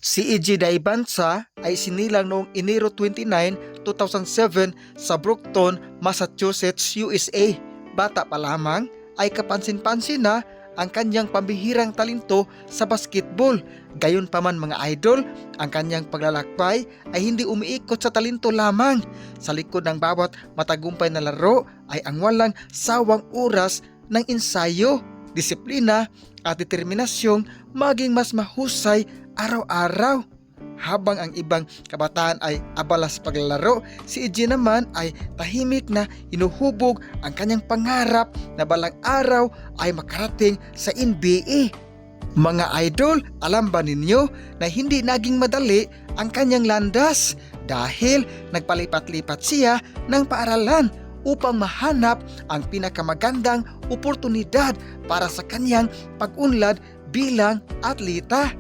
Si EJ Daibansa ay sinilang noong Enero 29, 2007 sa Brookton, Massachusetts, USA. Bata pa lamang ay kapansin-pansin na ang kanyang pambihirang talento sa basketball. Gayunpaman mga idol, ang kanyang paglalakbay ay hindi umiikot sa talento lamang. Sa likod ng bawat matagumpay na laro ay ang walang sawang oras ng ensayo, disiplina at determinasyong maging mas mahusay araw-araw. Habang ang ibang kabataan ay abala sa paglalaro, si EJ naman ay tahimik na hinuhubog ang kanyang pangarap na balang araw ay makarating sa NBA. Mga idol, alam ba ninyo na hindi naging madali ang kanyang landas dahil nagpalipat-lipat siya ng paaralan upang mahanap ang pinakamagandang oportunidad para sa kanyang pag-unlad bilang atleta.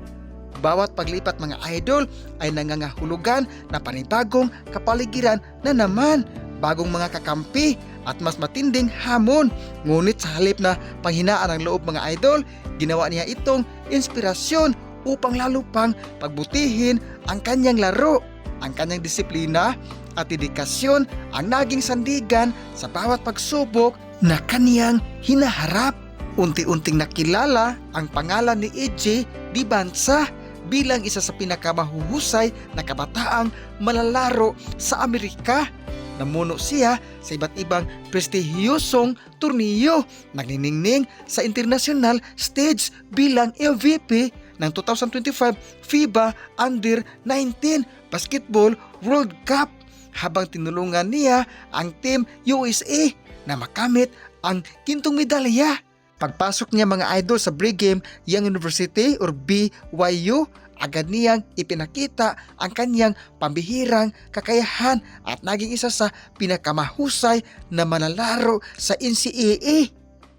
Bawat paglipat mga idol ay nangangahulugan na panibagong kapaligiran na naman, bagong mga kakampi at mas matinding hamon. Ngunit sa halip na panghinaan ng loob mga idol, ginawa niya itong inspirasyon upang lalo pang pagbutihin ang kanyang laro. Ang kanyang disiplina at dedikasyon ang naging sandigan sa bawat pagsubok na kaniyang hinaharap. Unti-unting nakilala ang pangalan ni EJ Daibansa bilang isa sa pinakamahuhusay na kabataang malalaro sa Amerika. Namuno siya sa iba't ibang prestihiyosong turniyo, nagniningning sa international stage bilang MVP ng 2025 FIBA Under-19 Basketball World Cup, habang tinulungan niya ang Team USA na makamit ang gintong medalya. Pagpasok niya mga idol sa Brigham Young University or BYU, agad niyang ipinakita ang kanyang pambihirang kakayahan at naging isa sa pinakamahusay na manlalaro sa NCAA.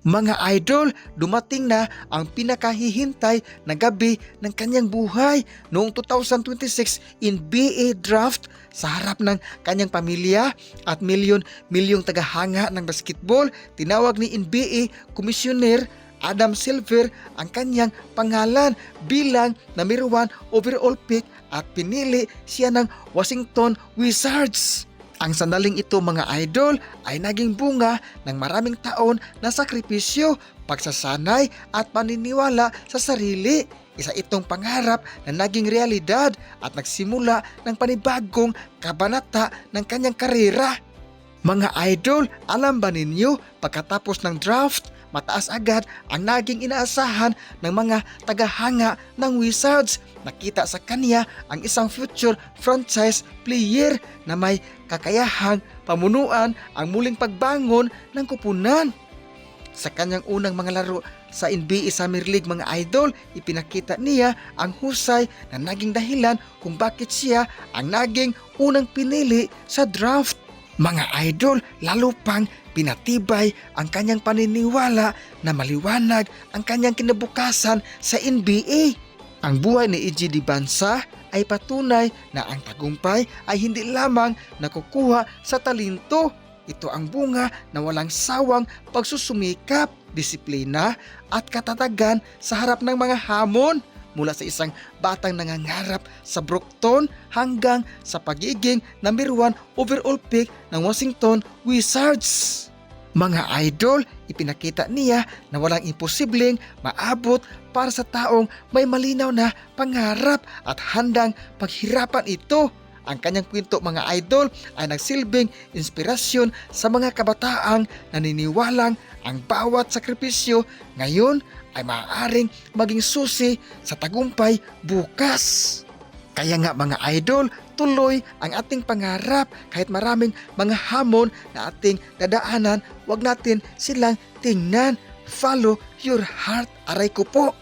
Mga idol, dumating na ang pinakahihintay na gabi ng kanyang buhay noong 2026 NBA Draft. Sa harap ng kanyang pamilya at milyon-milyong tagahanga ng basketball, tinawag ni NBA Commissioner Adam Silver ang kanyang pangalan bilang number 1 overall pick at pinili siya ng Washington Wizards. Ang sandaling ito mga idol ay naging bunga ng maraming taon na sakripisyo, pagsasanay at paniniwala sa sarili. Isa itong pangarap na naging realidad at nagsimula ng panibagong kabanata ng kanyang karera. Mga idol, alam ba ninyo, pagkatapos ng draft, mataas agad ang naging inaasahan ng mga tagahanga ng Wizards. Nakita sa kanya ang isang future franchise player na may kakayahang pamunuan ang muling pagbangon ng kupunan. Sa kanyang unang mga laro sa NBA Summer League mga idol, ipinakita niya ang husay na naging dahilan kung bakit siya ang naging unang pinili sa draft. Mga idol, lalo pang pinatibay ang kanyang paniniwala na maliwanag ang kanyang kinabukasan sa NBA. Ang buhay ni EJ Daibansa ay patunay na ang tagumpay ay hindi lamang nakukuha sa talento. Ito ang bunga na walang sawang pagsusumikap, disiplina at katatagan sa harap ng mga hamon. Mula sa isang batang nangangarap sa Brookton hanggang sa pagiging number 1 overall pick ng Washington Wizards. Mga idol, ipinakita niya na walang imposibleng maabot para sa taong may malinaw na pangarap at handang paghirapan ito. Ang kanyang kwento mga idol ay nagsilbing inspirasyon sa mga kabataang naniniwalang ang bawat sakripisyo ngayon ay maaaring maging susi sa tagumpay bukas. Kaya nga mga idol, tuloy ang ating pangarap kahit maraming mga hamon na ating dadaanan, wag natin silang tingnan. Follow your heart, aray ko po.